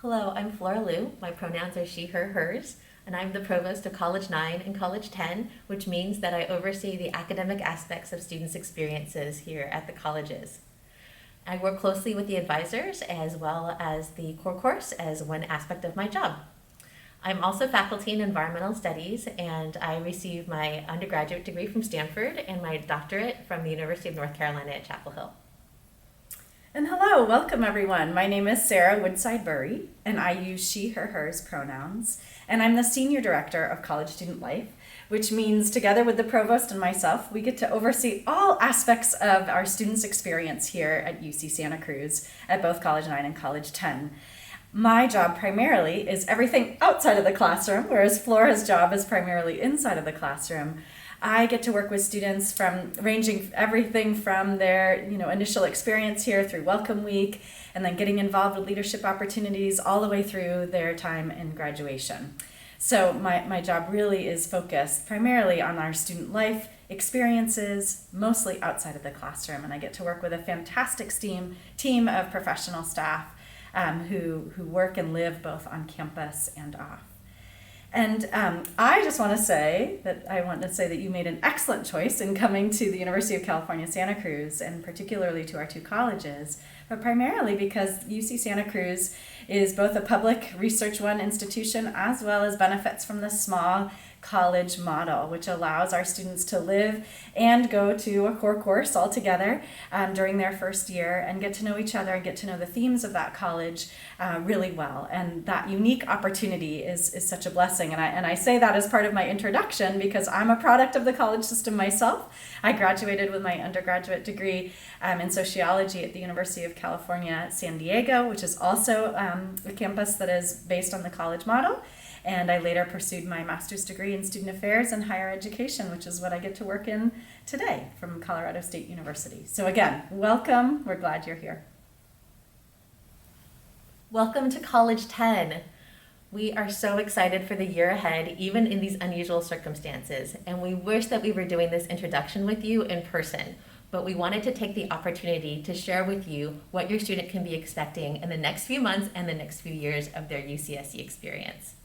Hello, I'm Flora. My pronouns are she, her, hers, and I'm the Provost of College 9 and College 10, which means that I oversee the academic aspects of students' experiences here at the colleges. I work closely with the advisors as well as the core course as one aspect of my job. I'm also faculty in environmental studies, and I received my undergraduate degree from Stanford and my doctorate from the University of North Carolina at Chapel Hill. And hello, welcome everyone. My name is Sarah Woodside-Bury, and I use she, her, hers pronouns. And I'm the Senior Director of College Student Life, which means together with the Provost and myself, we get to oversee all aspects of our students' experience here at UC Santa Cruz at both College 9 and College 10. My job primarily is everything outside of the classroom, whereas Flora's job is primarily inside of the classroom. I get to work with students from ranging everything from their initial experience here through Welcome Week and then getting involved with leadership opportunities all the way through their time in graduation. So my job really is focused primarily on our student life experiences, mostly outside of the classroom. And I get to work with a fantastic team of professional staff who work and live both on campus and off. And I just want to say that you made an excellent choice in coming to the University of California, Santa Cruz, and particularly to our two colleges, but primarily because UC Santa Cruz is both a public research-run institution as well as benefits from the small college model, which allows our students to live and go to a core course all together during their first year and get to know each other and get to know the themes of that college really well. And that unique opportunity is such a blessing. And I say that as part of my introduction because I'm a product of the college system myself. I graduated with my undergraduate degree in sociology at the University of California, San Diego, which is also a campus that is based on the college model. And I later pursued my master's degree in student affairs and higher education, which is what I get to work in today from Colorado State University. So again, welcome. We're glad you're here. Welcome to College 10. We are so excited for the year ahead, even in these unusual circumstances. And we wish that we were doing this introduction with you in person. But we wanted to take the opportunity to share with you what your student can be expecting in the next few months and the next few years of their UCSC experience.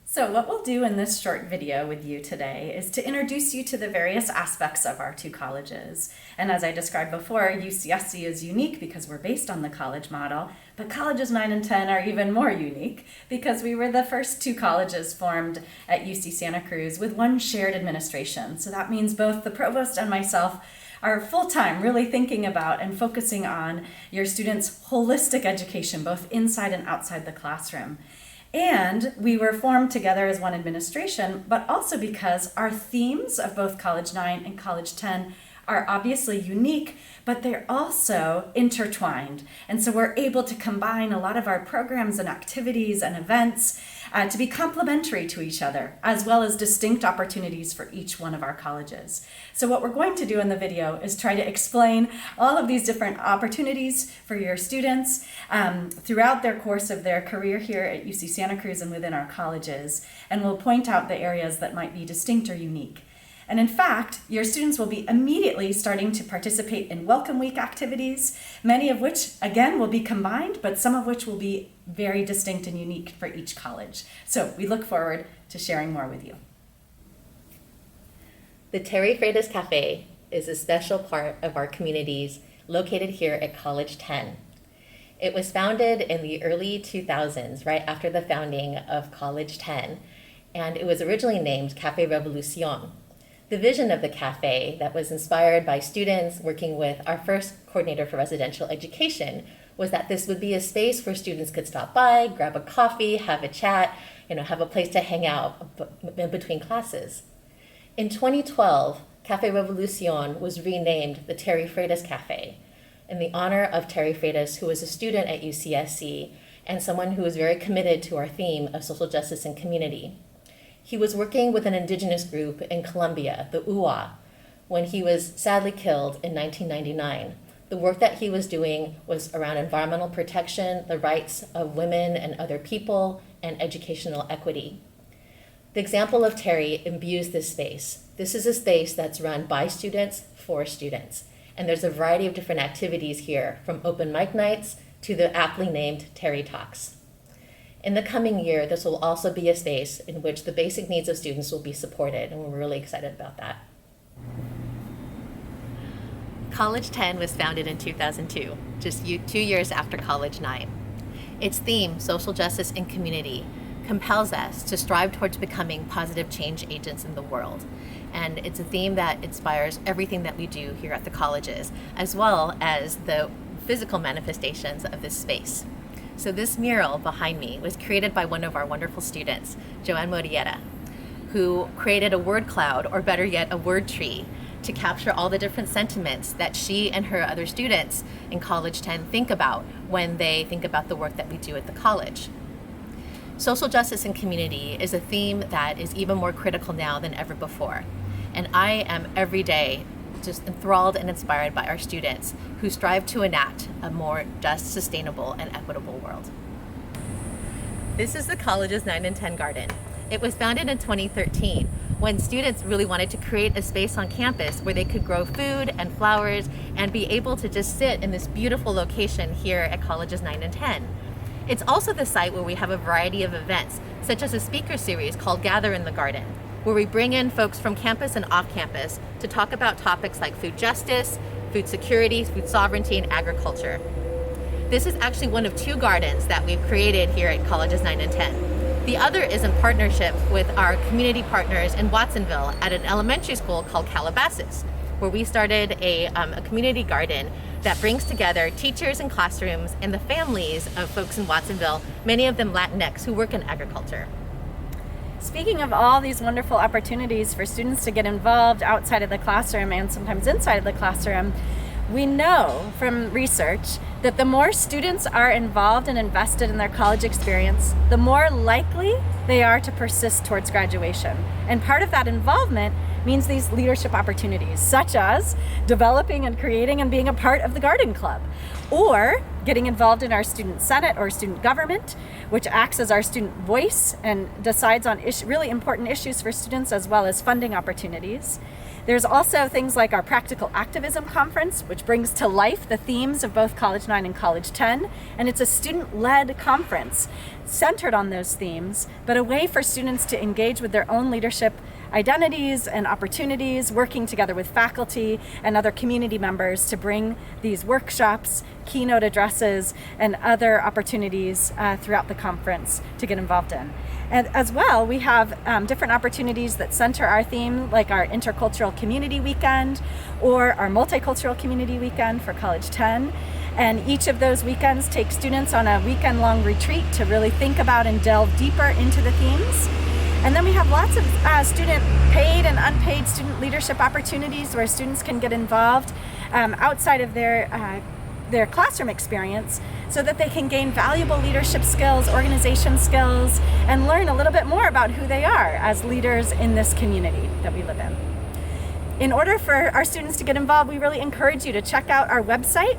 So what we'll do in this short video with you today is to introduce you to the various aspects of our two colleges. And as I described before, UCSC is unique because we're based on the college model, but colleges 9 and 10 are even more unique because we were the first two colleges formed at UC Santa Cruz with one shared administration. So that means both the Provost and myself are full-time really thinking about and focusing on your students' holistic education, both inside and outside the classroom. And we were formed together as one administration, but also because our themes of both College 9 and College 10 are obviously unique, but they're also intertwined. And so we're able to combine a lot of our programs and activities and events to be complementary to each other, as well as distinct opportunities for each one of our colleges. So what we're going to do in the video is try to explain all of these different opportunities for your students throughout their course of their career here at UC Santa Cruz and within our colleges. And we'll point out the areas that might be distinct or unique. And in fact, your students will be immediately starting to participate in Welcome Week activities, many of which, again, will be combined, but some of which will be very distinct and unique for each college. So we look forward to sharing more with you. The Terry Freitas Cafe is a special part of our communities located here at College 10. It was founded in the early 2000s, right after the founding of College 10, and it was originally named Café Revolution. The vision of the cafe that was inspired by students working with our first coordinator for residential education was that this would be a space where students could stop by, grab a coffee, have a chat, have a place to hang out in between classes. In 2012, Café Revolution was renamed the Terry Freitas Cafe in the honor of Terry Freitas, who was a student at UCSC and someone who was very committed to our theme of social justice and community. He was working with an indigenous group in Colombia, the UA, when he was sadly killed in 1999. The work that he was doing was around environmental protection, the rights of women and other people, and educational equity. The example of Terry imbues this space. This is a space that's run by students for students. And there's a variety of different activities here, from open mic nights to the aptly named Terry Talks. In the coming year, this will also be a space in which the basic needs of students will be supported, and we're really excited about that. College 10 was founded in 2002, just 2 years after College 9. Its theme, social justice and community, compels us to strive towards becoming positive change agents in the world. And it's a theme that inspires everything that we do here at the colleges, as well as the physical manifestations of this space. So this mural behind me was created by one of our wonderful students, Joanne Moriera, who created a word cloud, or better yet, a word tree, to capture all the different sentiments that she and her other students in College 10 think about when they think about the work that we do at the college. Social justice and community is a theme that is even more critical now than ever before. And I am every day just enthralled and inspired by our students who strive to enact a more just, sustainable, and equitable world. This is the college's 9 and 10 garden. It was founded in 2013 when students really wanted to create a space on campus where they could grow food and flowers and be able to just sit in this beautiful location here at colleges 9 and 10. It's also the site where we have a variety of events, such as a speaker series called Gather in the Garden, where we bring in folks from campus and off campus to talk about topics like food justice, food security, food sovereignty, and agriculture. This is actually one of 2 gardens that we've created here at colleges 9 and 10. The other is in partnership with our community partners in Watsonville at an elementary school called Calabasas, where we started a community garden that brings together teachers and classrooms and the families of folks in Watsonville, many of them Latinx, who work in agriculture. Speaking of all these wonderful opportunities for students to get involved outside of the classroom and sometimes inside of the classroom, we know from research that the more students are involved and invested in their college experience, the more likely they are to persist towards graduation. And part of that involvement means these leadership opportunities, such as developing and creating and being a part of the garden club, or getting involved in our student senate or student government, which acts as our student voice and decides on really important issues for students, as well as funding opportunities. There's also things like our Practical Activism Conference, which brings to life the themes of both College 9 and College 10, and it's a student-led conference centered on those themes, but a way for students to engage with their own leadership identities and opportunities, working together with faculty and other community members to bring these workshops, keynote addresses, and other opportunities throughout the conference to get involved in. And as well, we have different opportunities that center our theme, like our Intercultural Community Weekend or our Multicultural Community Weekend for College 10. And each of those weekends take students on a weekend-long retreat to really think about and delve deeper into the themes. And then we have lots of student paid and unpaid student leadership opportunities where students can get involved outside of their classroom experience so that they can gain valuable leadership skills, organization skills, and learn a little bit more about who they are as leaders in this community that we live in. In order for our students to get involved, we really encourage you to check out our website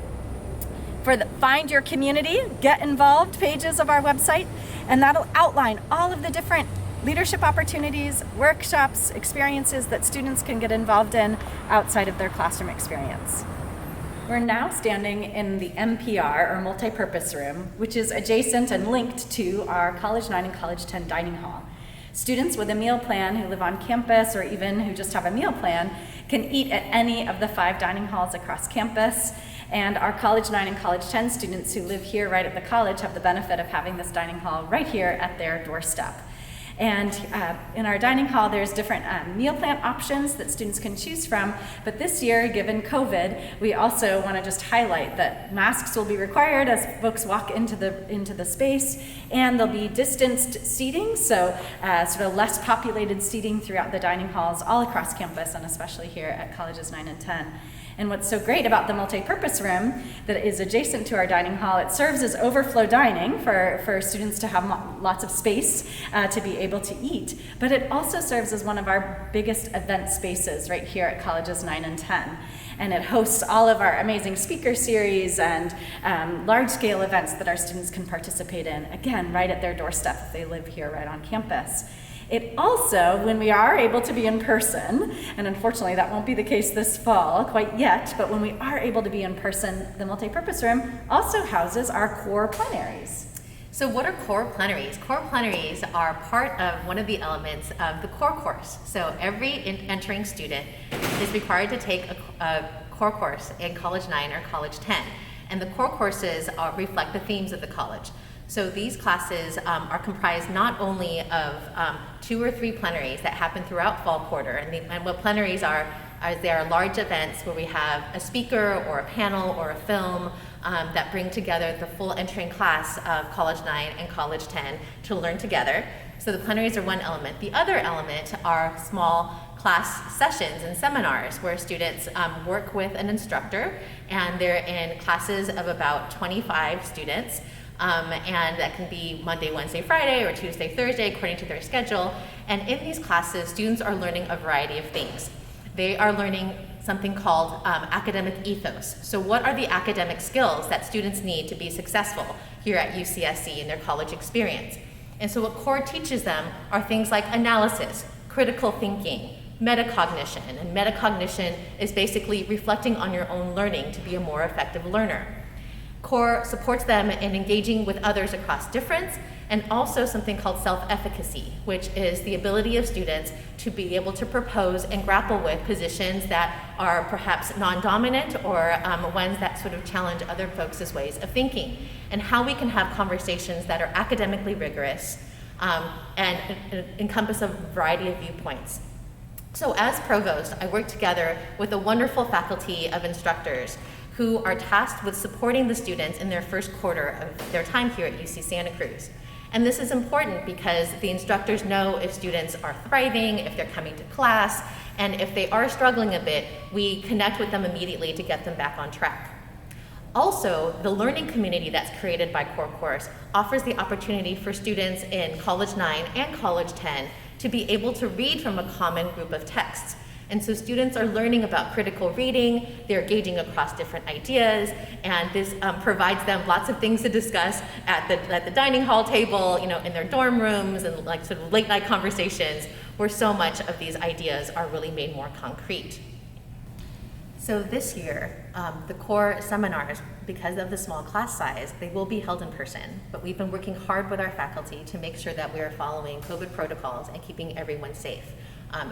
for the Find Your Community, Get Involved pages of our website, and that'll outline all of the different leadership opportunities, workshops, experiences that students can get involved in outside of their classroom experience. We're now standing in the MPR, or Multipurpose Room, which is adjacent and linked to our College 9 and College 10 dining hall. Students with a meal plan who live on campus or even who just have a meal plan can eat at any of the 5 dining halls across campus. And our College 9 and College 10 students who live here right at the college have the benefit of having this dining hall right here at their doorstep. And in our dining hall, there's different meal plan options that students can choose from. But this year, given COVID, we also want to just highlight that masks will be required as folks walk into the space, and there'll be distanced seating, so sort of less populated seating throughout the dining halls all across campus, and especially here at colleges 9 and 10. And what's so great about the multipurpose room that is adjacent to our dining hall, it serves as overflow dining for students to have lots of space to be able to eat. But it also serves as one of our biggest event spaces right here at colleges 9 and 10. And it hosts all of our amazing speaker series and large-scale events that our students can participate in, again, right at their doorstep if they live here right on campus. It also, when we are able to be in person, and unfortunately that won't be the case this fall quite yet, but when we are able to be in person, the Multipurpose Room also houses our core plenaries. So what are core plenaries? Core plenaries are part of one of the elements of the core course. So every entering student is required to take a core course in College 9 or College 10. And the core courses reflect the themes of the college. So these classes are comprised not only of 2 or 3 plenaries that happen throughout fall quarter. And what plenaries are they are large events where we have a speaker or a panel or a film that bring together the full entering class of College 9 and College 10 to learn together. So the plenaries are one element. The other element are small class sessions and seminars where students work with an instructor, and they're in classes of about 25 students. And that can be Monday, Wednesday, Friday, or Tuesday, Thursday, according to their schedule. And in these classes, students are learning a variety of things. They are learning something called academic ethos. So what are the academic skills that students need to be successful here at UCSC in their college experience? And so what core teaches them are things like analysis, critical thinking, metacognition. And metacognition is basically reflecting on your own learning to be a more effective learner. Core supports them in engaging with others across difference, and also something called self-efficacy, which is the ability of students to be able to propose and grapple with positions that are perhaps non-dominant or ones that sort of challenge other folks' ways of thinking, and how we can have conversations that are academically rigorous and encompass a variety of viewpoints. So as Provost, I work together with a wonderful faculty of instructors who are tasked with supporting the students in their first quarter of their time here at UC Santa Cruz. And this is important because the instructors know if students are thriving, if they're coming to class, and if they are struggling a bit, we connect with them immediately to get them back on track. Also, the learning community that's created by Core Course offers the opportunity for students in College 9 and College 10 to be able to read from a common group of texts. And so students are learning about critical reading, they're gauging across different ideas, and this provides them lots of things to discuss at the dining hall table, in their dorm rooms, and like sort of late night conversations where so much of these ideas are really made more concrete. So this year, the core seminars, because of the small class size, they will be held in person, but we've been working hard with our faculty to make sure that we are following COVID protocols and keeping everyone safe.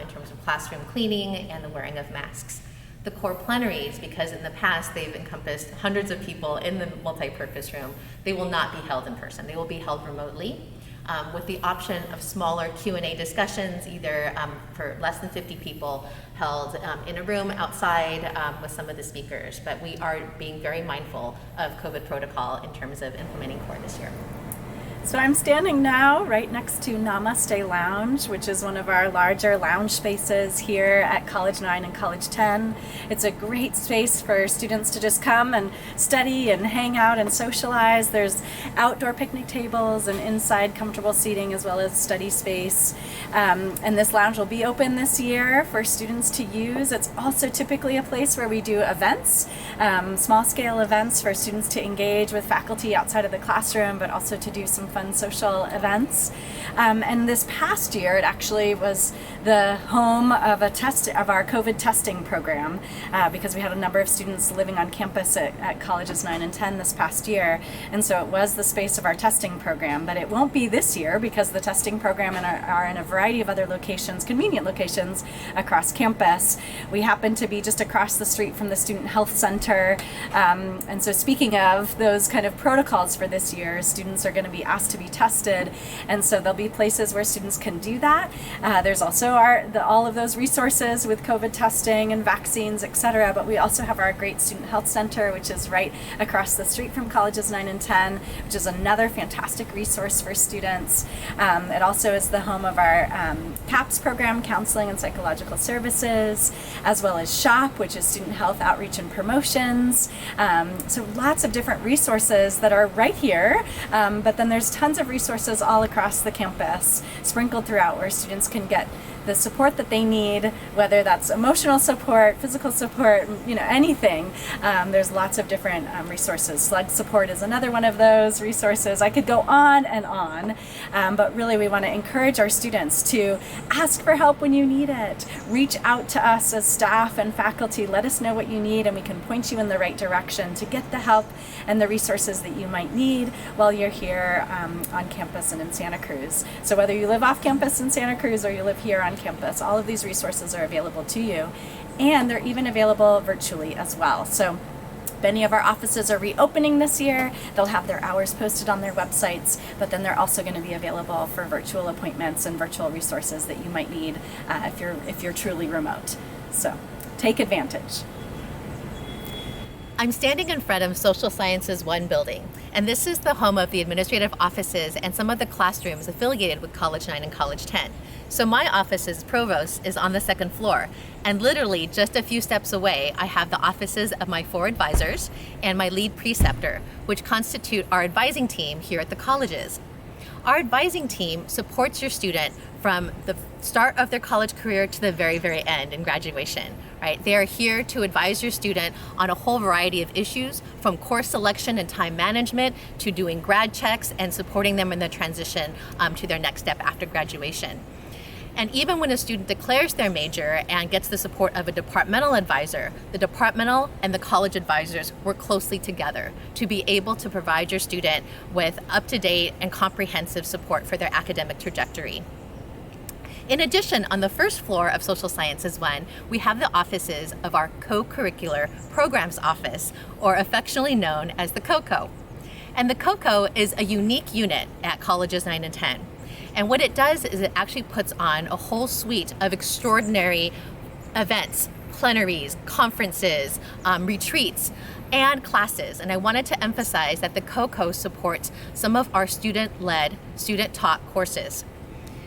In terms of classroom cleaning and the wearing of masks. The core plenaries, because in the past they've encompassed hundreds of people in the multi-purpose room, they will not be held in person. They will be held remotely with the option of smaller Q&A discussions, either for less than 50 people, held in a room outside with some of the speakers. But we are being very mindful of COVID protocol in terms of implementing core this year. So I'm standing now right next to Namaste Lounge, which is one of our larger lounge spaces here at College 9 and College 10. It's a great space for students to just come and study and hang out and socialize. There's outdoor picnic tables and inside comfortable seating as well as study space. And this lounge will be open this year for students to use. It's also typically a place where we do events, small scale events for students to engage with faculty outside of the classroom, but also to do some fun social events. And this past year, it actually was the home of our COVID testing program because we had a number of students living on campus at colleges 9 and 10 this past year. And so it was the space of our testing program, but it won't be this year because the testing program are in a variety of other locations, convenient locations across campus. We happen to be just across the street from the Student Health Center. And so speaking of those kind of protocols for this year, students are going to be asked to be tested, and so there'll be places where students can do that. There's also all of those resources with COVID testing and vaccines, etc. But we also have our great Student Health Center, which is right across the street from colleges 9 and 10, which is another fantastic resource for students. It also is the home of our CAPS program, Counseling and Psychological Services, as well as SHOP, which is Student Health Outreach and Promotions. So lots of different resources that are right here, but then there's tons of resources all across the campus, sprinkled throughout, where students can get the support that they need, whether that's emotional support, physical support, anything. There's lots of different resources. Sled support is another one of those resources. I could go on and on, but really we want to encourage our students to ask for help when you need it. Reach out to us as staff and faculty. Let us know what you need, and we can point you in the right direction to get the help and the resources that you might need while you're here on campus and in Santa Cruz. So whether you live off campus in Santa Cruz or you live here on campus, all of these resources are available to you, and they're even available virtually as well. So many of our offices are reopening this year. They'll have their hours posted on their websites, but then they're also going to be available for virtual appointments and virtual resources that you might need if you're truly remote. So take advantage. I'm standing in front of Social Sciences 1 building, and this is the home of the administrative offices and some of the classrooms affiliated with College 9 and College 10. So my office's Provost is on the second floor, and literally just a few steps away, I have the offices of my 4 advisors and my lead preceptor, which constitute our advising team here at the colleges. Our advising team supports your student from the start of their college career to the very, very end in graduation, right? They are here to advise your student on a whole variety of issues, from course selection and time management to doing grad checks and supporting them in the transition to their next step after graduation. And even when a student declares their major and gets the support of a departmental advisor, the departmental and the college advisors work closely together to be able to provide your student with up-to-date and comprehensive support for their academic trajectory. In addition, on the first floor of Social Sciences 1, we have the offices of our Co-Curricular Programs Office, or affectionately known as the COCO. And the COCO is a unique unit at colleges 9 and 10. And what it does is it actually puts on a whole suite of extraordinary events, plenaries, conferences, retreats, and classes. And I wanted to emphasize that the COCO supports some of our student-led, student-taught courses.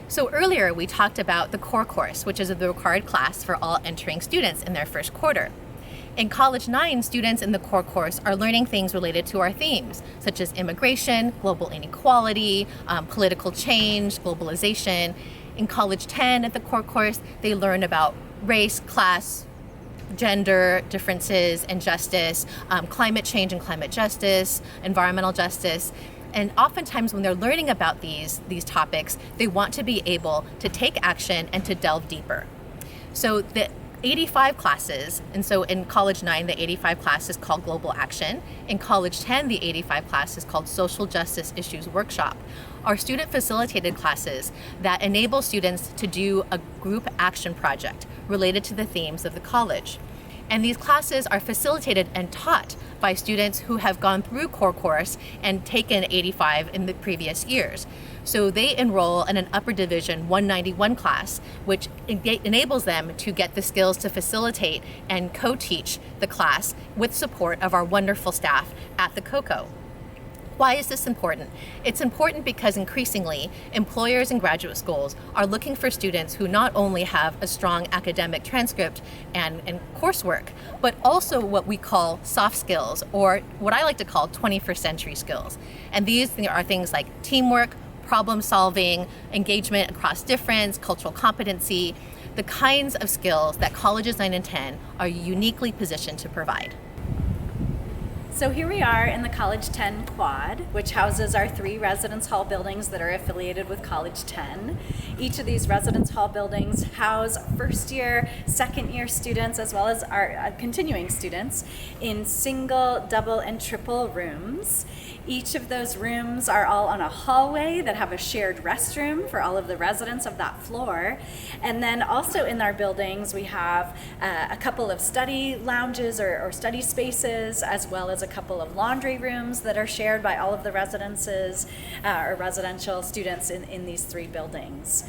So earlier we talked about the core course, which is the required class for all entering students in their first quarter. In College 9, students in the core course are learning things related to our themes, such as immigration, global inequality, political change, globalization. In College 10, at the core course, they learn about race, class, gender differences and justice, climate change and climate justice, environmental justice. And oftentimes when they're learning about these topics, they want to be able to take action and to delve deeper. So the 85 classes, and so in College 9, the 85 class is called Global Action. In College 10, the 85 class is called Social Justice Issues Workshop, are student-facilitated classes that enable students to do a group action project related to the themes of the college. And these classes are facilitated and taught by students who have gone through core course and taken 85 in the previous years. So they enroll in an upper division 191 class, which enables them to get the skills to facilitate and co-teach the class with support of our wonderful staff at the COCO. Why is this important? It's important because increasingly, employers and graduate schools are looking for students who not only have a strong academic transcript and coursework, but also what we call soft skills, or what I like to call 21st century skills. And these are things like teamwork, problem solving, engagement across difference, cultural competency, the kinds of skills that colleges 9 and 10 are uniquely positioned to provide. So here we are in the College 10 quad, which houses our 3 residence hall buildings that are affiliated with College 10. Each of these residence hall buildings house first year, second year students, as well as our continuing students in single, double, and triple rooms. Each of those rooms are all on a hallway that have a shared restroom for all of the residents of that floor. And then also in our buildings, we have a couple of study lounges or study spaces, as well as a couple of laundry rooms that are shared by all of the residences or residential students in these 3 buildings.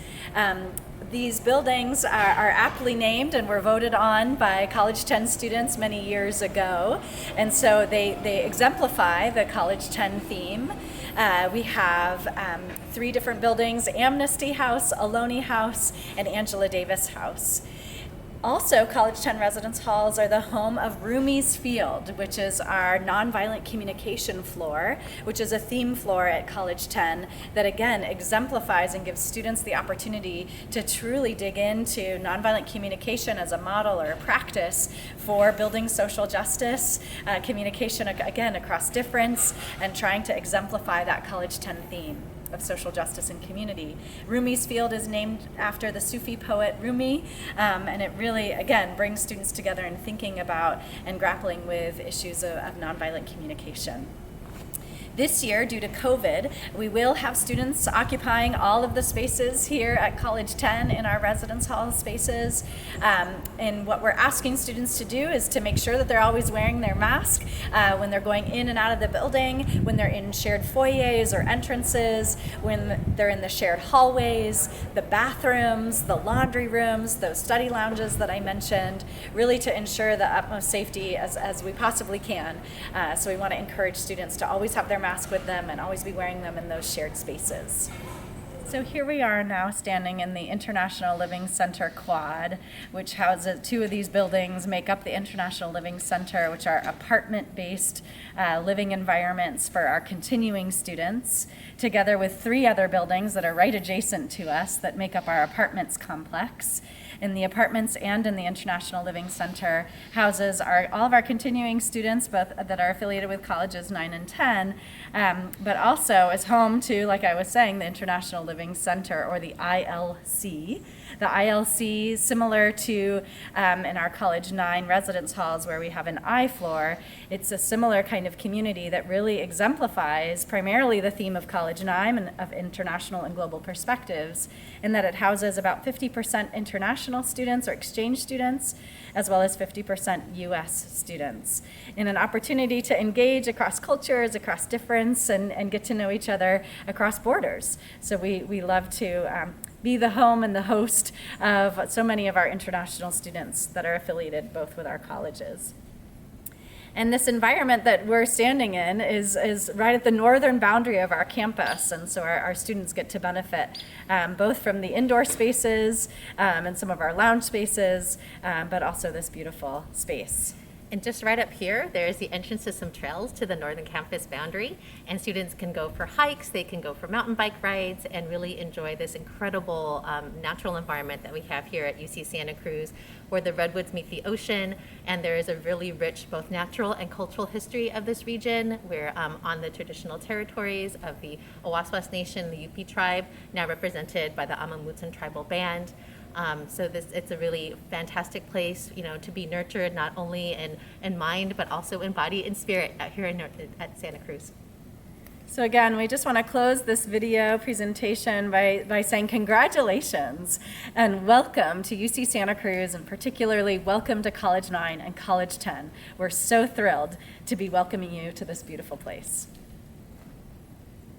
These buildings are aptly named and were voted on by College 10 students many years ago. And so they exemplify the College 10 theme. We have 3 different buildings: Amnesty House, Ohlone House, and Angela Davis House. Also, College 10 residence halls are the home of Rumi's Field, which is our nonviolent communication floor, which is a theme floor at College 10 that again exemplifies and gives students the opportunity to truly dig into nonviolent communication as a model or a practice for building social justice, communication again across difference, and trying to exemplify that College 10 theme of social justice and community. Rumi's Field is named after the Sufi poet Rumi, and it really, again, brings students together in thinking about and grappling with issues of nonviolent communication. This year, due to COVID, we will have students occupying all of the spaces here at College 10 in our residence hall spaces. And what we're asking students to do is to make sure that they're always wearing their mask when they're going in and out of the building, when they're in shared foyers or entrances, when they're in the shared hallways, the bathrooms, the laundry rooms, those study lounges that I mentioned, really to ensure the utmost safety as we possibly can. So we want to encourage students to always have their mask with them and always be wearing them in those shared spaces. So here we are now standing in the International Living Center quad, which houses two of these buildings, make up the International Living Center, which are apartment-based living environments for our continuing students, together with three other buildings that are right adjacent to us that make up our apartments complex. In the apartments and in the International Living Center houses all of our continuing students, both that are affiliated with colleges 9 and 10, but also is home to, like I was saying, the International Living Center, or the ILC. The ILC, similar to in our College 9 residence halls where we have an I floor, it's a similar kind of community that really exemplifies primarily the theme of College 9 and of international and global perspectives, in that it houses about 50% international students or exchange students, as well as 50% U.S. students, in an opportunity to engage across cultures, across difference, and get to know each other across borders. So we love to be the home and the host of so many of our international students that are affiliated both with our colleges. And this environment that we're standing in is right at the northern boundary of our campus, and so our students get to benefit both from the indoor spaces and some of our lounge spaces, but also this beautiful space. And just right up here, there's the entrance to some trails to the northern campus boundary, and students can go for hikes, they can go for mountain bike rides, and really enjoy this incredible natural environment that we have here at UC Santa Cruz, where the redwoods meet the ocean, and there is a really rich both natural and cultural history of this region. We're on the traditional territories of the Awaswas Nation, the UP tribe, now represented by the Amamutsan tribal band. So it's a really fantastic place, to be nurtured not only in mind, but also in body and spirit out here at Santa Cruz. So again, we just want to close this video presentation by saying congratulations and welcome to UC Santa Cruz, and particularly welcome to College 9 and College 10. We're so thrilled to be welcoming you to this beautiful place.